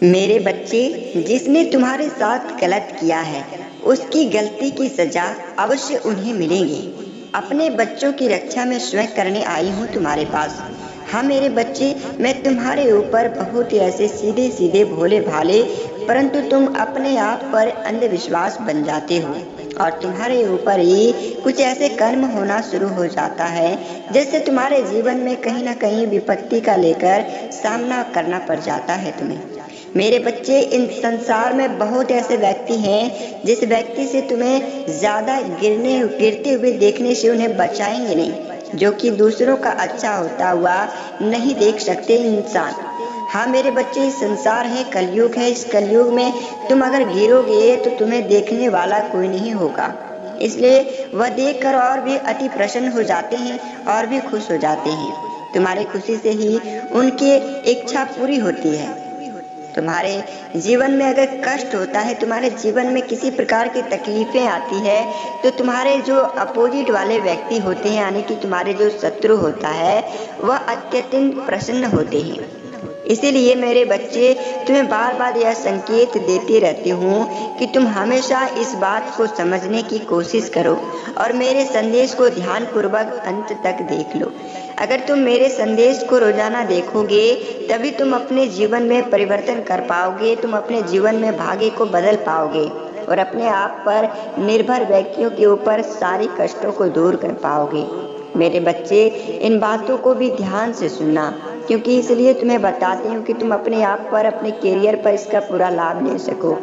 मेरे बच्चे, जिसने तुम्हारे साथ गलत किया है उसकी गलती की सजा अवश्य उन्हें मिलेगी। अपने बच्चों की रक्षा में स्वयं करने आई हूँ तुम्हारे पास। हाँ मेरे बच्चे, मैं तुम्हारे ऊपर बहुत ही ऐसे सीधे सीधे भोले भाले, परंतु तुम अपने आप पर अंधविश्वास बन जाते हो और तुम्हारे ऊपर ही कुछ ऐसे कर्म होना शुरू हो जाता है जैसे तुम्हारे जीवन में कहीं ना कहीं विपत्ति का लेकर सामना करना पड़ जाता है तुम्हें। मेरे बच्चे, इन संसार में बहुत ऐसे व्यक्ति हैं जिस व्यक्ति से तुम्हें ज्यादा गिरते हुए देखने से उन्हें बचाएंगे नहीं, जो कि दूसरों का अच्छा होता हुआ नहीं देख सकते इंसान। हाँ मेरे बच्चे, इस संसार है, कलयुग है, इस कलयुग में तुम अगर गिरोगे तो तुम्हें देखने वाला कोई नहीं होगा, इसलिए वह देखकर और भी अति प्रसन्न हो जाते हैं और भी खुश हो जाते हैं। तुम्हारी खुशी से ही उनकी इच्छा पूरी होती है। तुम्हारे जीवन में अगर कष्ट होता है, तुम्हारे जीवन में किसी प्रकार की तकलीफें आती है, तो तुम्हारे जो अपोजिट वाले व्यक्ति होते हैं, यानी कि तुम्हारे जो शत्रु होता है, वह अत्यंत प्रसन्न होते हैं। इसीलिए मेरे बच्चे, तुम्हें बार बार यह संकेत देती रहती हूँ कि तुम हमेशा इस बात को समझने की कोशिश करो और मेरे संदेश को ध्यानपूर्वक अंत तक देख लो। अगर तुम मेरे संदेश को रोजाना देखोगे तभी तुम अपने जीवन में परिवर्तन कर पाओगे, तुम अपने जीवन में भाग्य को बदल पाओगे और अपने आप पर निर्भर व्यक्तियों के ऊपर सारे कष्टों को दूर कर पाओगे। मेरे बच्चे, इन बातों को भी ध्यान से सुनना, क्योंकि इसलिए तुम्हें बताती हूँ कि तुम अपने आप पर, अपने कैरियर पर इसका पूरा लाभ ले सको।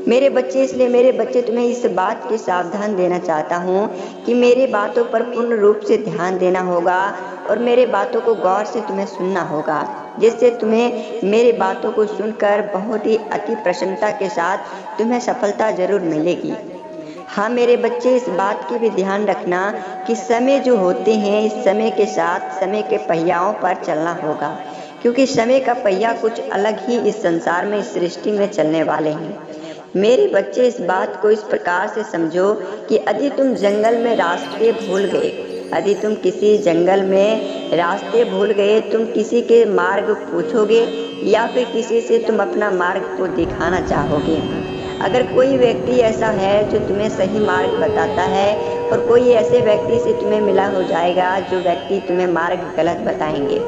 मेरे बच्चे, इसलिए मेरे बच्चे तुम्हें इस बात की सावधान देना चाहता हूँ कि मेरे बातों पर पूर्ण रूप से ध्यान देना होगा और मेरे बातों को गौर से तुम्हें सुनना होगा, जिससे तुम्हें मेरे बातों को सुनकर बहुत ही अति प्रसन्नता के साथ तुम्हें सफलता जरूर मिलेगी। हाँ मेरे बच्चे, इस बात की भी ध्यान रखना कि समय जो होते हैं, इस समय के साथ समय के पहियाओं पर चलना होगा, क्योंकि समय का पहिया कुछ अलग ही इस संसार में, इस सृष्टि में चलने वाले हैं। मेरे बच्चे, इस बात को इस प्रकार से समझो कि यदि तुम जंगल में रास्ते भूल गए, यदि तुम किसी जंगल में रास्ते भूल गए, तुम किसी के मार्ग पूछोगे या फिर किसी से तुम अपना मार्ग को दिखाना चाहोगे। अगर कोई व्यक्ति ऐसा है जो तुम्हें सही मार्ग बताता है और कोई ऐसे व्यक्ति से तुम्हें मिला हो जाएगा जो व्यक्ति तुम्हें मार्ग गलत बताएंगे,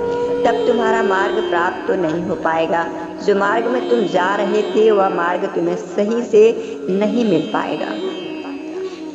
तब तुम्हारा मार्ग प्राप्त तो नहीं हो पाएगा। जो मार्ग में तुम जा रहे थे वह मार्ग तुम्हें सही से नहीं मिल पाएगा।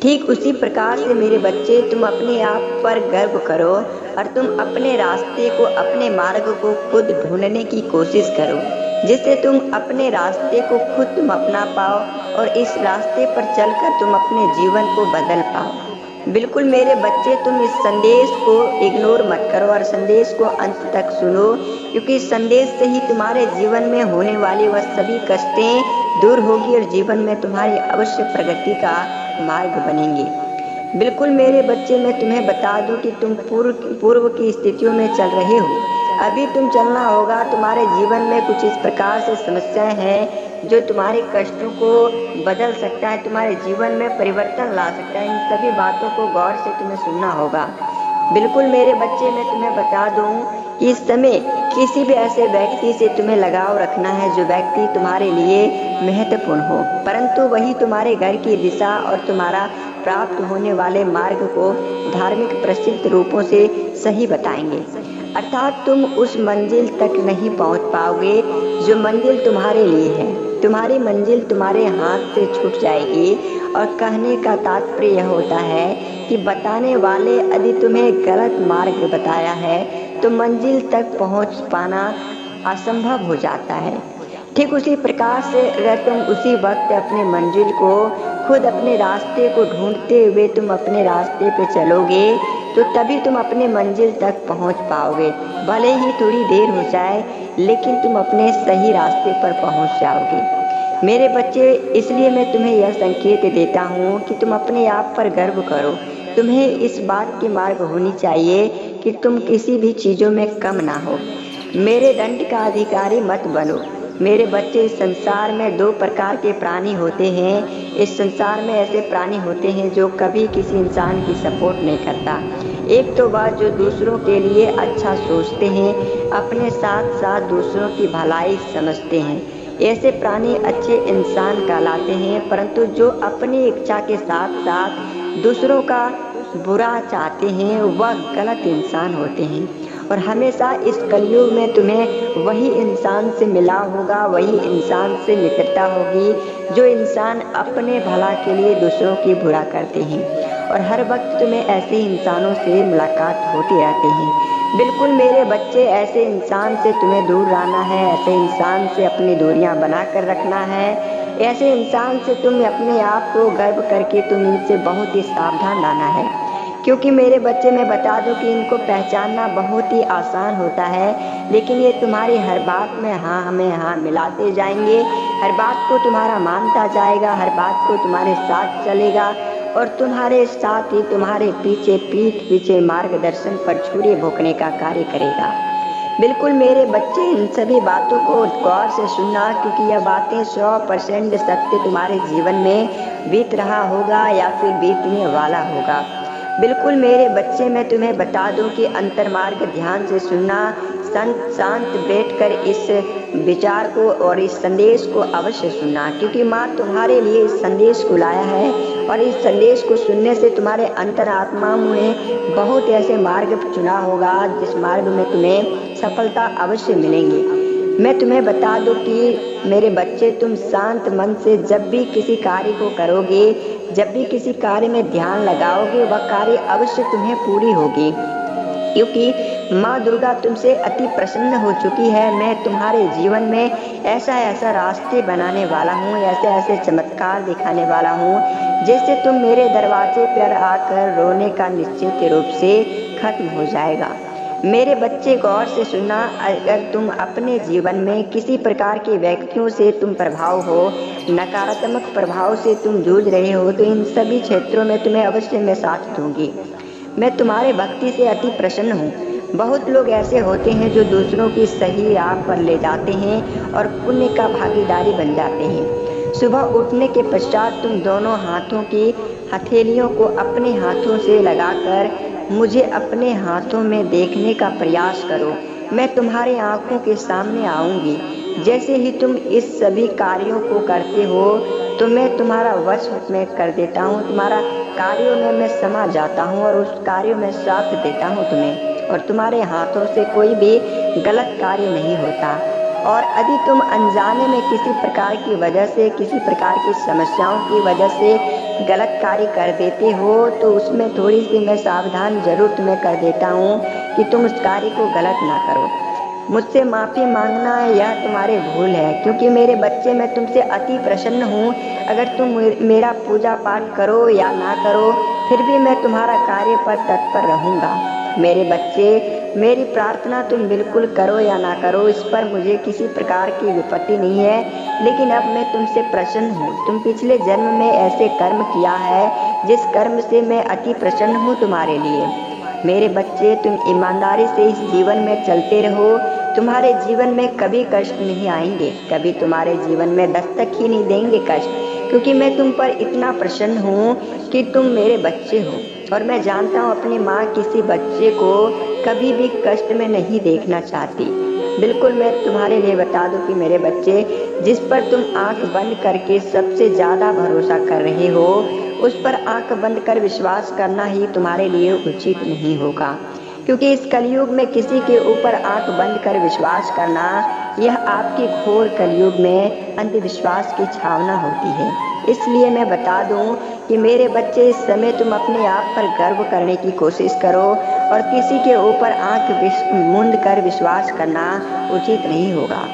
ठीक उसी प्रकार से मेरे बच्चे, तुम अपने आप पर गर्व करो और तुम अपने रास्ते को, अपने मार्ग को खुद ढूंढने की कोशिश करो, जिससे तुम अपने रास्ते को खुद तुम अपना पाओ और इस रास्ते पर चलकर तुम अपने जीवन को बदल पाओ। बिल्कुल मेरे बच्चे, तुम इस संदेश को इग्नोर मत करो और संदेश को अंत तक सुनो, क्योंकि इस संदेश से ही तुम्हारे जीवन में होने वाली वह सभी कष्टें दूर होगी और जीवन में तुम्हारी अवश्य प्रगति का मार्ग बनेंगे। बिल्कुल मेरे बच्चे, मैं तुम्हें बता दूं कि तुम पूर्व की स्थितियों में चल रहे हो, अभी तुम चलना होगा। तुम्हारे जीवन में कुछ इस प्रकार से समस्याएं हैं जो तुम्हारे कष्टों को बदल सकता है, तुम्हारे जीवन में परिवर्तन ला सकता है। इन सभी बातों को गौर से तुम्हें सुनना होगा। बिल्कुल मेरे बच्चे, मैं तुम्हें बता दूं कि इस समय किसी भी ऐसे व्यक्ति से तुम्हें लगाव रखना है जो व्यक्ति तुम्हारे लिए महत्वपूर्ण हो, परंतु वही तुम्हारे घर की दिशा और तुम्हारा प्राप्त होने वाले मार्ग को धार्मिक प्रसिद्ध रूपों से सही बताएंगे। अर्थात तुम उस मंजिल तक नहीं पहुंच पाओगे जो मंजिल तुम्हारे लिए है। तुम्हारी मंजिल तुम्हारे हाथ से छूट जाएगी। और कहने का तात्पर्य यह होता है कि बताने वाले यदि तुम्हें गलत मार्ग बताया है तो मंजिल तक पहुंच पाना असंभव हो जाता है। ठीक उसी प्रकार से अगर तुम उसी वक्त अपने मंजिल को, खुद अपने रास्ते को ढूंढते हुए तुम अपने रास्ते पे चलोगे तो तभी तुम अपने मंजिल तक पहुंच पाओगे। भले ही थोड़ी देर हो जाए, लेकिन तुम अपने सही रास्ते पर पहुंच जाओगे। मेरे बच्चे, इसलिए मैं तुम्हें यह संकेत देता हूँ कि तुम अपने आप पर गर्व करो। तुम्हें इस बात की मार्ग होनी चाहिए कि तुम किसी भी चीज़ों में कम ना हो। मेरे दंड का अधिकारी मत बनो। मेरे बच्चे, इस संसार में दो प्रकार के प्राणी होते हैं। इस संसार में ऐसे प्राणी होते हैं जो कभी किसी इंसान की सपोर्ट नहीं करता। एक तो वह जो दूसरों के लिए अच्छा सोचते हैं, अपने साथ साथ दूसरों की भलाई समझते हैं। ऐसे प्राणी अच्छे इंसान कहलाते हैं, परंतु जो अपनी इच्छा के साथ साथ दूसरों का बुरा चाहते हैं वह गलत इंसान होते हैं। और हमेशा इस कलयुग में तुम्हें वही इंसान से मिला होगा, वही इंसान से मित्रता होगी जो इंसान अपने भला के लिए दूसरों की बुरा करते हैं। और हर वक्त तुम्हें ऐसे इंसानों से मुलाकात होती रहती है। बिल्कुल मेरे बच्चे, ऐसे इंसान से तुम्हें दूर रहना है, ऐसे इंसान से अपनी दूरियां बना कर रखना है। ऐसे इंसान से तुम अपने आप को गर्व करके तुम इनसे बहुत ही सावधान रहना है, क्योंकि मेरे बच्चे, मैं बता दूं कि इनको पहचानना बहुत ही आसान होता है, लेकिन ये तुम्हारी हर बात में हाँ हमें हाँ मिलाते जाएंगे, हर बात को तुम्हारा मानता जाएगा, हर बात को तुम्हारे साथ चलेगा और तुम्हारे साथ ही तुम्हारे पीछे पीठ पीछे मार्गदर्शन पर छुरी भोंकने का कार्य करेगा। बिल्कुल मेरे बच्चे, इन सभी बातों को गौर से सुनना, क्योंकि यह बातें 100% सत्य तुम्हारे जीवन में बीत रहा होगा या फिर बीतने वाला होगा। बिल्कुल मेरे बच्चे, मैं तुम्हें बता दूं कि अंतर्मार्ग ध्यान से सुनना, शांत बैठकर इस विचार को और इस संदेश को अवश्य सुनना, क्योंकि माँ तुम्हारे लिए इस संदेश को लाया है और इस संदेश को सुनने से तुम्हारे अंतरात्मा में बहुत ऐसे मार्ग चुना होगा जिस मार्ग में तुम्हें सफलता अवश्य मिलेंगी। मैं तुम्हें बता दूं कि मेरे बच्चे, तुम शांत मन से जब भी किसी कार्य को करोगे, जब भी किसी कार्य में ध्यान लगाओगे, वह कार्य अवश्य तुम्हें पूरी होगी, क्योंकि माँ दुर्गा तुमसे अति प्रसन्न हो चुकी है। मैं तुम्हारे जीवन में ऐसा ऐसा रास्ते बनाने वाला हूँ, ऐसे ऐसे चमत्कार दिखाने वाला हूँ, जिससे तुम मेरे दरवाजे पर आकर रोने का निश्चित रूप से खत्म हो जाएगा। मेरे बच्चे गौर से सुनना, अगर तुम अपने जीवन में किसी प्रकार के व्यक्तियों से तुम प्रभाव हो, नकारात्मक प्रभाव से तुम जूझ रहे हो, तो इन सभी क्षेत्रों में तुम्हें अवश्य मैं साथ दूंगी। मैं तुम्हारे भक्ति से अति प्रसन्न हूँ। बहुत लोग ऐसे होते हैं जो दूसरों की सही राह पर ले जाते हैं और पुण्य का भागीदारी बन जाते हैं। सुबह उठने के पश्चात तुम दोनों हाथों की हथेलियों को अपने हाथों से लगाकर मुझे अपने हाथों में देखने का प्रयास करो। मैं तुम्हारे आंखों के सामने आऊंगी। जैसे ही तुम इस सभी कार्यों को करते हो तो मैं तुम्हारा वश में कर देता हूँ, तुम्हारा कार्यों में मैं समा जाता हूँ और उस कार्यों में साथ देता हूँ तुम्हें, और तुम्हारे हाथों से कोई भी गलत कार्य नहीं होता। और यदि तुम अनजाने में किसी प्रकार की वजह से, किसी प्रकार की समस्याओं की वजह से गलत कार्य कर देते हो, तो उसमें थोड़ी सी मैं सावधान जरूर तुम्हें कर देता हूँ कि तुम उस कार्य को गलत ना करो। मुझसे माफ़ी मांगना यह तुम्हारे भूल है, क्योंकि मेरे बच्चे, मैं तुमसे अति प्रसन्न हूँ। अगर तुम मेरा पूजा पाठ करो या ना करो, फिर भी मैं तुम्हारा कार्य पर तत्पर रहूँगा। मेरे बच्चे, मेरी प्रार्थना तुम बिल्कुल करो या ना करो, इस पर मुझे किसी प्रकार की विपत्ति नहीं है, लेकिन अब मैं तुमसे प्रसन्न हूँ। तुम पिछले जन्म में ऐसे कर्म किया है जिस कर्म से मैं अति प्रसन्न हूँ तुम्हारे लिए। मेरे बच्चे, तुम ईमानदारी से इस जीवन में चलते रहो, तुम्हारे जीवन में कभी कष्ट नहीं आएंगे, कभी तुम्हारे जीवन में दस्तक ही नहीं देंगे कष्ट, क्योंकि मैं तुम पर इतना प्रसन्न हूँ कि तुम मेरे बच्चे हो। और मैं जानता हूँ अपनी माँ किसी बच्चे को कभी भी कष्ट में नहीं देखना चाहती। बिल्कुल मैं तुम्हारे लिए बता दूं कि मेरे बच्चे, जिस पर तुम आंख बंद करके सबसे ज़्यादा भरोसा कर रहे हो, उस पर आंख बंद कर विश्वास करना ही तुम्हारे लिए उचित नहीं होगा, क्योंकि इस कलयुग में किसी के ऊपर आंख बंद कर विश्वास करना, यह आपके घोर कलयुग में अंधविश्वास की छावना होती है। इसलिए मैं बता दूं कि मेरे बच्चे, इस समय तुम अपने आप पर गर्व करने की कोशिश करो और किसी के ऊपर आंख मूंद कर विश्वास करना उचित नहीं होगा।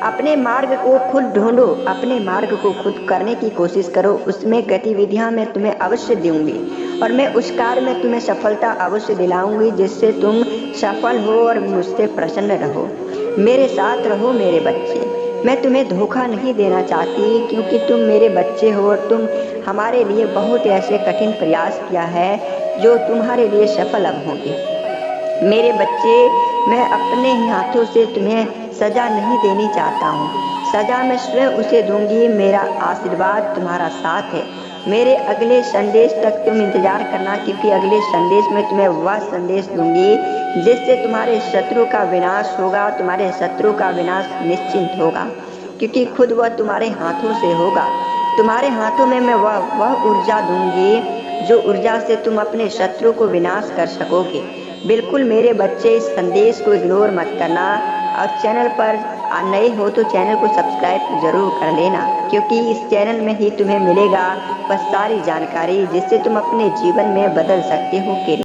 अपने मार्ग को खुद ढूंढो, अपने मार्ग को खुद करने की कोशिश करो, उसमें गतिविधियां मैं तुम्हें अवश्य दूंगी और मैं उस कार्य में तुम्हें सफलता अवश्य दिलाऊंगी, जिससे तुम सफल हो और मुझसे प्रसन्न रहो। मेरे साथ रहो मेरे बच्चे। मैं तुम्हें धोखा नहीं देना चाहती, क्योंकि तुम मेरे बच्चे हो और तुम हमारे लिए बहुत ऐसे कठिन प्रयास किया है जो तुम्हारे लिए सफल अब होंगे। मेरे बच्चे, मैं अपने ही हाथों से तुम्हें सजा नहीं देनी चाहता हूँ, सजा मैं स्वयं उसे दूंगी। मेरा आशीर्वाद तुम्हारा साथ है। मेरे अगले संदेश तक तुम इंतजार करना, क्योंकि अगले संदेश में तुम्हें वह संदेश दूंगी जिससे तुम्हारे शत्रु का विनाश होगा, तुम्हारे शत्रु का विनाश निश्चिंत होगा। क्योंकि खुद वह तुम्हारे हाथों से होगा। तुम्हारे हाथों में मैं वह ऊर्जा दूंगी जो ऊर्जा से तुम अपने शत्रु को विनाश कर सकोगे। बिल्कुल मेरे बच्चे, इस संदेश को इग्नोर मत करना और चैनल पर नए हो तो चैनल को सब्सक्राइब जरूर कर लेना, क्योंकि इस चैनल में ही तुम्हें मिलेगा वह सारी जानकारी जिससे तुम अपने जीवन में बदल सकते हो।